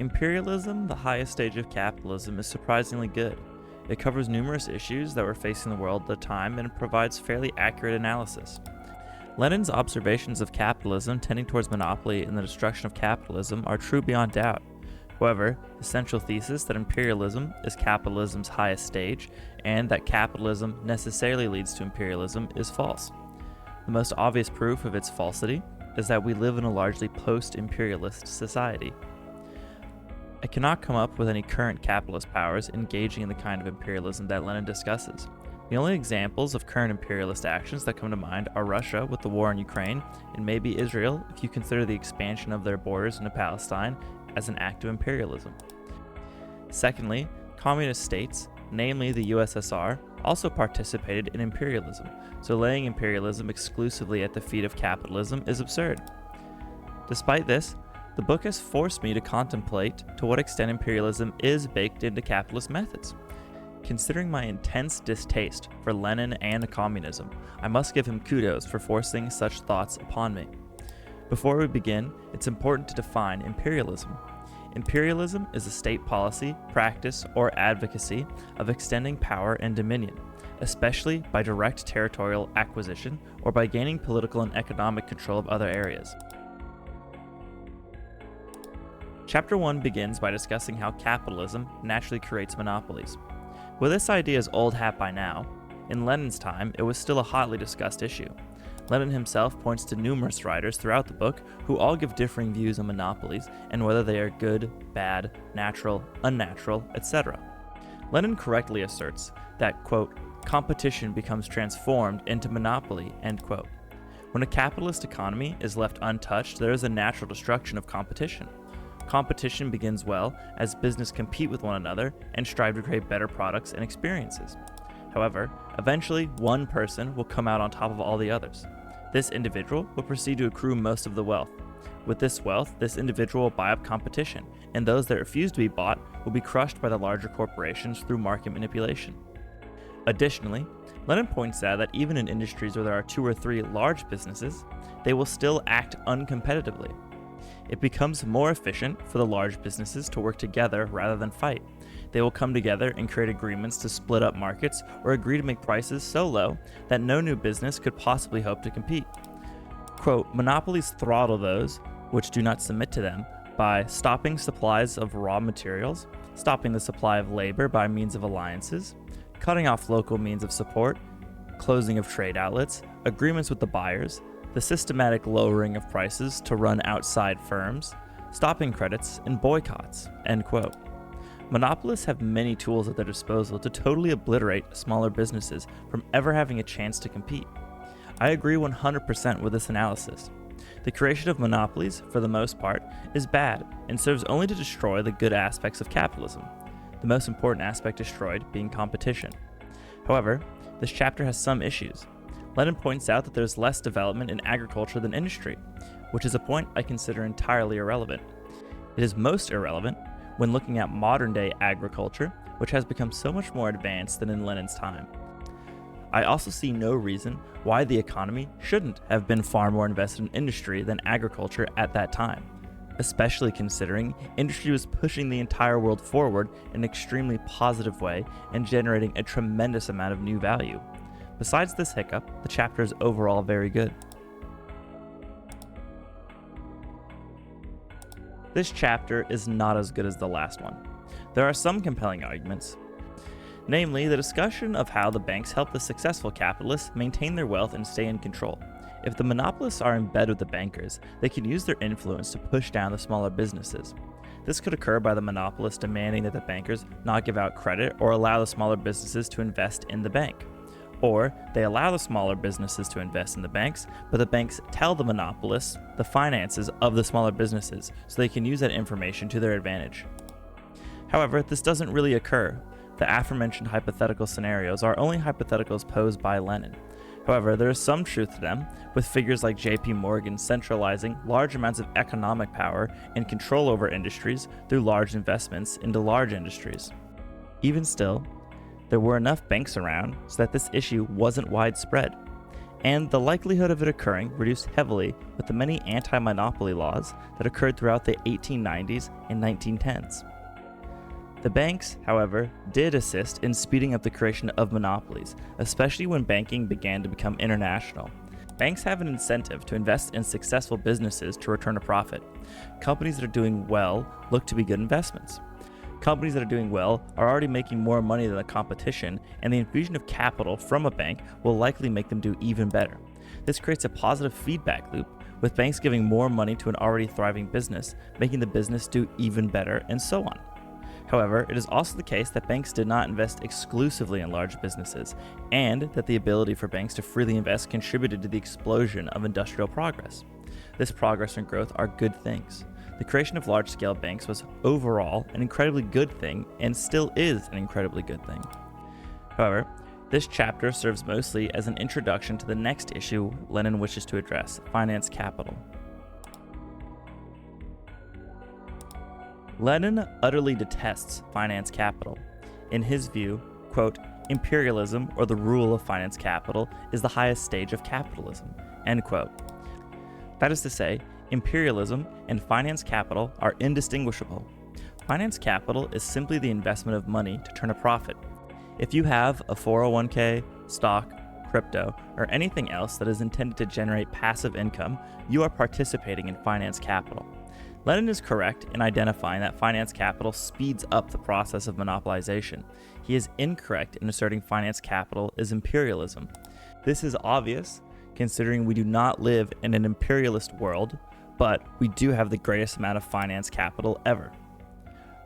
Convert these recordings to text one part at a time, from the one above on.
Imperialism, the highest stage of capitalism, is surprisingly good. It covers numerous issues that were facing the world at the time and provides fairly accurate analysis. Lenin's observations of capitalism tending towards monopoly and the destruction of capitalism are true beyond doubt. However, the central thesis that imperialism is capitalism's highest stage and that capitalism necessarily leads to imperialism is false. The most obvious proof of its falsity is that we live in a largely post-imperialist society. I cannot come up with any current capitalist powers engaging in the kind of imperialism that Lenin discusses. The only examples of current imperialist actions that come to mind are Russia with the war in Ukraine, and maybe Israel if you consider the expansion of their borders into Palestine as an act of imperialism. Secondly, communist states, namely the USSR, also participated in imperialism, so laying imperialism exclusively at the feet of capitalism is absurd. Despite this, the book has forced me to contemplate to what extent imperialism is baked into capitalist methods. Considering my intense distaste for Lenin and communism, I must give him kudos for forcing such thoughts upon me. Before we begin, it's important to define imperialism. Imperialism is a state policy, practice, or advocacy of extending power and dominion, especially by direct territorial acquisition or by gaining political and economic control of other areas. Chapter 1 begins by discussing how capitalism naturally creates monopolies. Well, this idea is old hat by now. In Lenin's time, it was still a hotly discussed issue. Lenin himself points to numerous writers throughout the book who all give differing views on monopolies and whether they are good, bad, natural, unnatural, etc. Lenin correctly asserts that, quote, competition becomes transformed into monopoly, end quote. When a capitalist economy is left untouched, there is a natural destruction of competition. Competition begins well as business compete with one another and strive to create better products and experiences. However, eventually one person will come out on top of all the others. This individual will proceed to accrue most of the wealth. With this wealth, this individual will buy up competition, and those that refuse to be bought will be crushed by the larger corporations through market manipulation. Additionally, Lenin points out that even in industries where there are 2 or 3 large businesses, they will still act uncompetitively. It becomes more efficient for the large businesses to work together rather than fight. They will come together and create agreements to split up markets or agree to make prices so low that no new business could possibly hope to compete. Quote, monopolies throttle those which do not submit to them by stopping supplies of raw materials, stopping the supply of labor by means of alliances, cutting off local means of support, closing of trade outlets, agreements with the buyers, the systematic lowering of prices to run outside firms, stopping credits, and boycotts, end quote. Monopolists have many tools at their disposal to totally obliterate smaller businesses from ever having a chance to compete. I agree 100% with this analysis. The creation of monopolies, for the most part, is bad and serves only to destroy the good aspects of capitalism, the most important aspect destroyed being competition. However, this chapter has some issues. Lenin points out that there's less development in agriculture than industry, which is a point I consider entirely irrelevant. It is most irrelevant when looking at modern-day agriculture, which has become so much more advanced than in Lenin's time. I also see no reason why the economy shouldn't have been far more invested in industry than agriculture at that time, especially considering industry was pushing the entire world forward in an extremely positive way and generating a tremendous amount of new value. Besides this hiccup, the chapter is overall very good. This chapter is not as good as the last one. There are some compelling arguments, namely the discussion of how the banks help the successful capitalists maintain their wealth and stay in control. If the monopolists are in bed with the bankers, they can use their influence to push down the smaller businesses. This could occur by the monopolists demanding that the bankers not give out credit or allow the smaller businesses to invest in the bank. Or they allow the smaller businesses to invest in the banks, but the banks tell the monopolists the finances of the smaller businesses so they can use that information to their advantage. However, this doesn't really occur. The aforementioned hypothetical scenarios are only hypotheticals posed by Lenin. However, there is some truth to them, with figures like J.P. Morgan centralizing large amounts of economic power and control over industries through large investments into large industries. Even still, there were enough banks around so that this issue wasn't widespread. and the likelihood of it occurring reduced heavily with the many anti-monopoly laws that occurred throughout the 1890s and 1910s. The banks, however, did assist in speeding up the creation of monopolies, especially when banking began to become international. Banks have an incentive to invest in successful businesses to return a profit. Companies that are doing well look to be good investments. Companies that are doing well are already making more money than the competition, and the infusion of capital from a bank will likely make them do even better. This creates a positive feedback loop, with banks giving more money to an already thriving business, making the business do even better, and so on. However, it is also the case that banks did not invest exclusively in large businesses, and that the ability for banks to freely invest contributed to the explosion of industrial progress. This progress and growth are good things. The creation of large-scale banks was overall an incredibly good thing, and still is an incredibly good thing. However, this chapter serves mostly as an introduction to the next issue Lenin wishes to address: finance capital. Lenin utterly detests finance capital. In his view, quote, imperialism, or the rule of finance capital, is the highest stage of capitalism, end quote. That is to say, imperialism and finance capital are indistinguishable. Finance capital is simply the investment of money to turn a profit. If you have a 401k, stock, crypto, or anything else that is intended to generate passive income, you are participating in finance capital. Lenin is correct in identifying that finance capital speeds up the process of monopolization. He is incorrect in asserting finance capital is imperialism. This is obvious, considering we do not live in an imperialist world, but we do have the greatest amount of finance capital ever.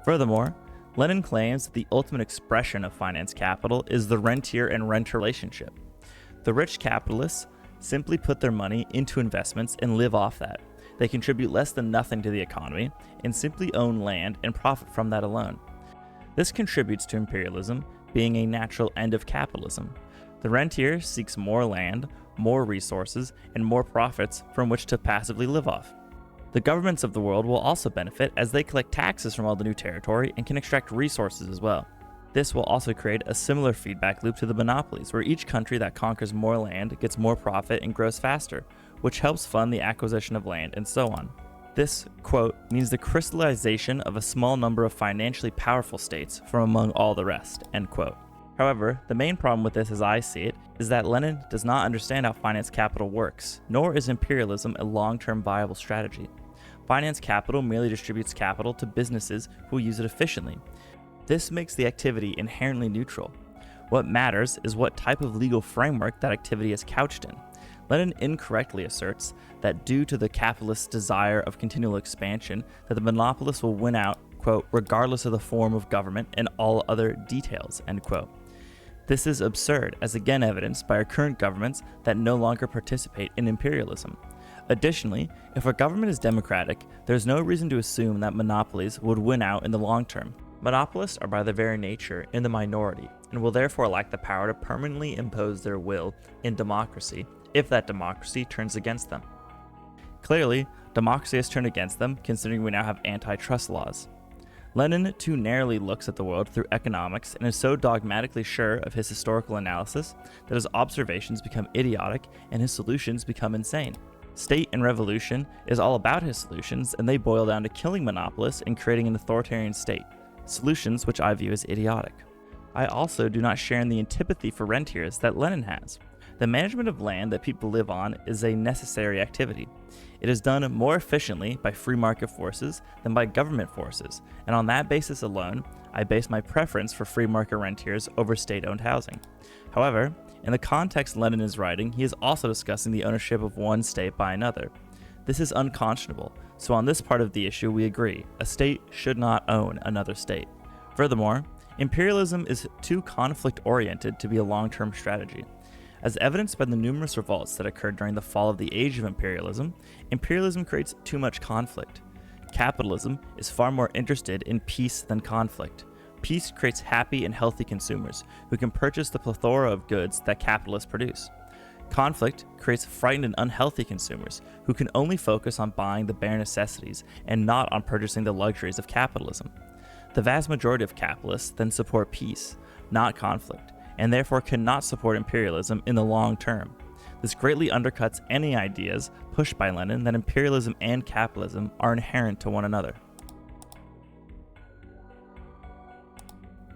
Furthermore, Lenin claims that the ultimate expression of finance capital is the rentier and renter relationship. The rich capitalists simply put their money into investments and live off that. They contribute less than nothing to the economy and simply own land and profit from that alone. This contributes to imperialism being a natural end of capitalism. The rentier seeks more land, more resources, and more profits from which to passively live off. The governments of the world will also benefit as they collect taxes from all the new territory and can extract resources as well. This will also create a similar feedback loop to the monopolies, where each country that conquers more land gets more profit and grows faster, which helps fund the acquisition of land and so on. This, quote, means the crystallization of a small number of financially powerful states from among all the rest, end quote. However, the main problem with this as I see it is that Lenin does not understand how finance capital works, nor is imperialism a long-term viable strategy. Finance capital merely distributes capital to businesses who use it efficiently. This makes the activity inherently neutral. What matters is what type of legal framework that activity is couched in. Lenin incorrectly asserts that due to the capitalist's desire of continual expansion, that the monopolists will win out, quote, regardless of the form of government and all other details, end quote. This is absurd, as again evidenced by our current governments that no longer participate in imperialism. Additionally, if our government is democratic, there is no reason to assume that monopolies would win out in the long term. Monopolists are by their very nature in the minority, and will therefore lack the power to permanently impose their will in democracy if that democracy turns against them. Clearly, democracy has turned against them, considering we now have antitrust laws. Lenin too narrowly looks at the world through economics and is so dogmatically sure of his historical analysis that his observations become idiotic and his solutions become insane. State and Revolution is all about his solutions, and they boil down to killing monopolists and creating an authoritarian state, solutions which I view as idiotic. I also do not share in the antipathy for rentiers that Lenin has. The management of land that people live on is a necessary activity. It is done more efficiently by free market forces than by government forces, and on that basis alone, I base my preference for free market rentiers over state-owned housing. However, in the context Lenin is writing, he is also discussing the ownership of one state by another. This is unconscionable, so on this part of the issue we agree. A state should not own another state. Furthermore, imperialism is too conflict-oriented to be a long-term strategy. As evidenced by the numerous revolts that occurred during the fall of the age of imperialism, imperialism creates too much conflict. Capitalism is far more interested in peace than conflict. Peace creates happy and healthy consumers who can purchase the plethora of goods that capitalists produce. Conflict creates frightened and unhealthy consumers who can only focus on buying the bare necessities and not on purchasing the luxuries of capitalism. The vast majority of capitalists then support peace, not conflict, and therefore cannot support imperialism in the long term. This greatly undercuts any ideas pushed by Lenin that imperialism and capitalism are inherent to one another.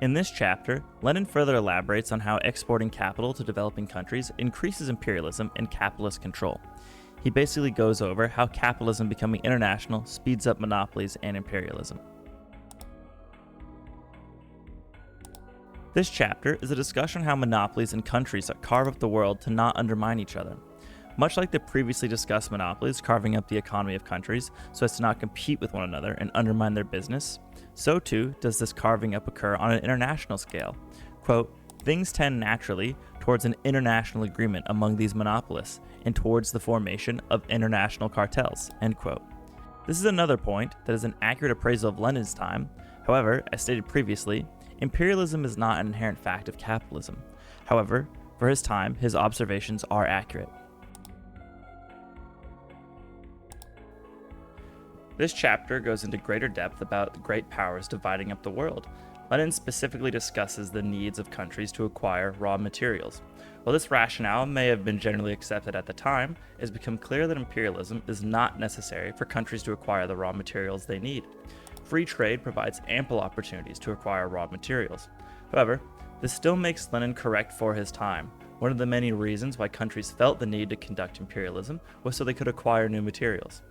In this chapter, Lenin further elaborates on how exporting capital to developing countries increases imperialism and capitalist control. He basically goes over how capitalism becoming international speeds up monopolies and imperialism. This chapter is a discussion on how monopolies and countries carve up the world to not undermine each other. Much like the previously discussed monopolies carving up the economy of countries so as to not compete with one another and undermine their business, so too does this carving up occur on an international scale. Quote, "Things tend naturally towards an international agreement among these monopolists and towards the formation of international cartels." End quote. This is another point that is an accurate appraisal of Lenin's time. However, as stated previously, imperialism is not an inherent fact of capitalism. However, for his time, his observations are accurate. This chapter goes into greater depth about the great powers dividing up the world. Lenin specifically discusses the needs of countries to acquire raw materials. While this rationale may have been generally accepted at the time, it has become clear that imperialism is not necessary for countries to acquire the raw materials they need. Free trade provides ample opportunities to acquire raw materials. However, this still makes Lenin correct for his time. One of the many reasons why countries felt the need to conduct imperialism was so they could acquire new materials.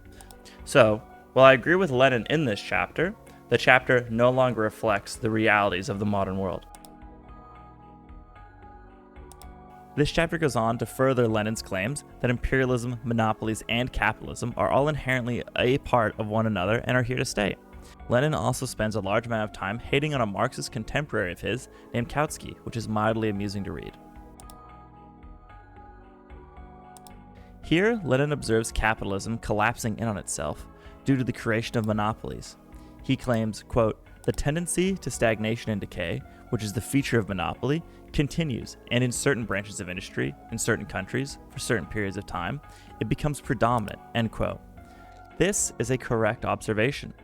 So, while I agree with Lenin in this chapter, the chapter no longer reflects the realities of the modern world. This chapter goes on to further Lenin's claims that imperialism, monopolies, and capitalism are all inherently a part of one another and are here to stay. Lenin also spends a large amount of time hating on a Marxist contemporary of his named Kautsky, which is mildly amusing to read. Here, Lenin observes capitalism collapsing in on itself due to the creation of monopolies. He claims, quote, "The tendency to stagnation and decay, which is the feature of monopoly, continues, and in certain branches of industry, in certain countries, for certain periods of time, it becomes predominant," end quote. This is a correct observation.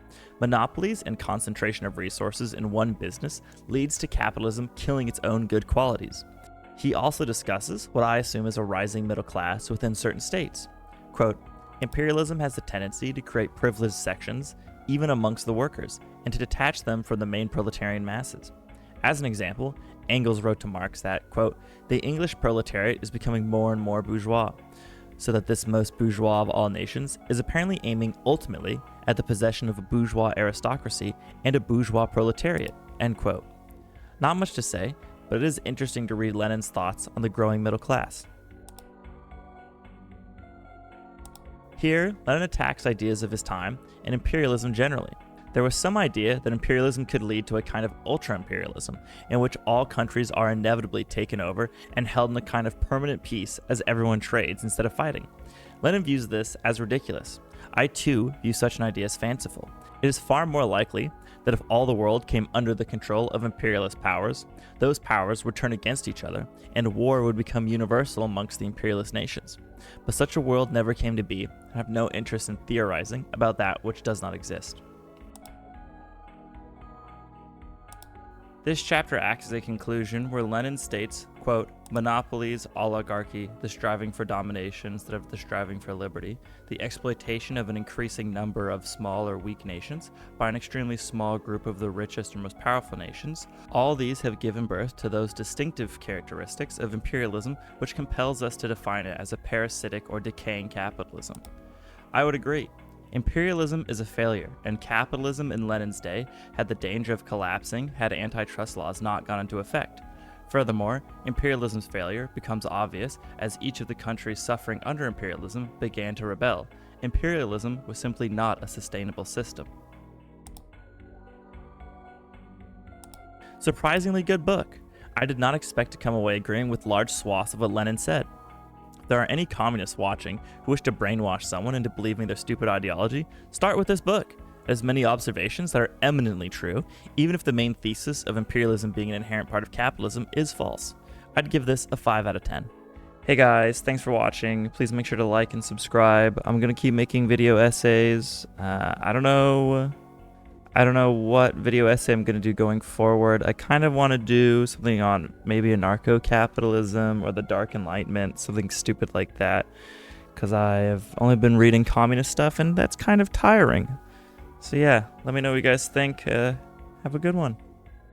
Monopolies and concentration of resources in one business leads to capitalism killing its own good qualities. He also discusses what I assume is a rising middle class within certain states. Quote, "Imperialism has the tendency to create privileged sections, even amongst the workers, and to detach them from the main proletarian masses." As an example, Engels wrote to Marx that, quote, "The English proletariat is becoming more and more bourgeois, so that this most bourgeois of all nations is apparently aiming ultimately at the possession of a bourgeois aristocracy and a bourgeois proletariat," end quote. Not much to say, but it is interesting to read Lenin's thoughts on the growing middle class. Here, Lenin attacks ideas of his time and imperialism generally. There was some idea that imperialism could lead to a kind of ultra-imperialism, in which all countries are inevitably taken over and held in a kind of permanent peace as everyone trades instead of fighting. Lenin views this as ridiculous. I too view such an idea as fanciful. It is far more likely that if all the world came under the control of imperialist powers, those powers would turn against each other, and war would become universal amongst the imperialist nations. But such a world never came to be, and I have no interest in theorizing about that which does not exist. This chapter acts as a conclusion where Lenin states, quote, "Monopolies, oligarchy, the striving for domination instead of the striving for liberty, the exploitation of an increasing number of small or weak nations by an extremely small group of the richest or most powerful nations, all these have given birth to those distinctive characteristics of imperialism which compels us to define it as a parasitic or decaying capitalism." I would agree. Imperialism is a failure, and capitalism in Lenin's day had the danger of collapsing had antitrust laws not gone into effect. Furthermore, imperialism's failure becomes obvious as each of the countries suffering under imperialism began to rebel. Imperialism was simply not a sustainable system. Surprisingly good book. I did not expect to come away agreeing with large swaths of what Lenin said. If there are any communists watching who wish to brainwash someone into believing their stupid ideology, start with this book. It has many observations that are eminently true, even if the main thesis of imperialism being an inherent part of capitalism is false. I'd give this a 5 out of 10. Hey guys, thanks for watching. Please make sure to like and subscribe. I'm going to keep making video essays. I don't know I don't know what video essay I'm going to do going forward. I kind of want to do something on maybe anarcho-capitalism or the Dark Enlightenment, something stupid like that, because I have only been reading communist stuff, and that's kind of tiring. So yeah, let me know what you guys think. Have a good one.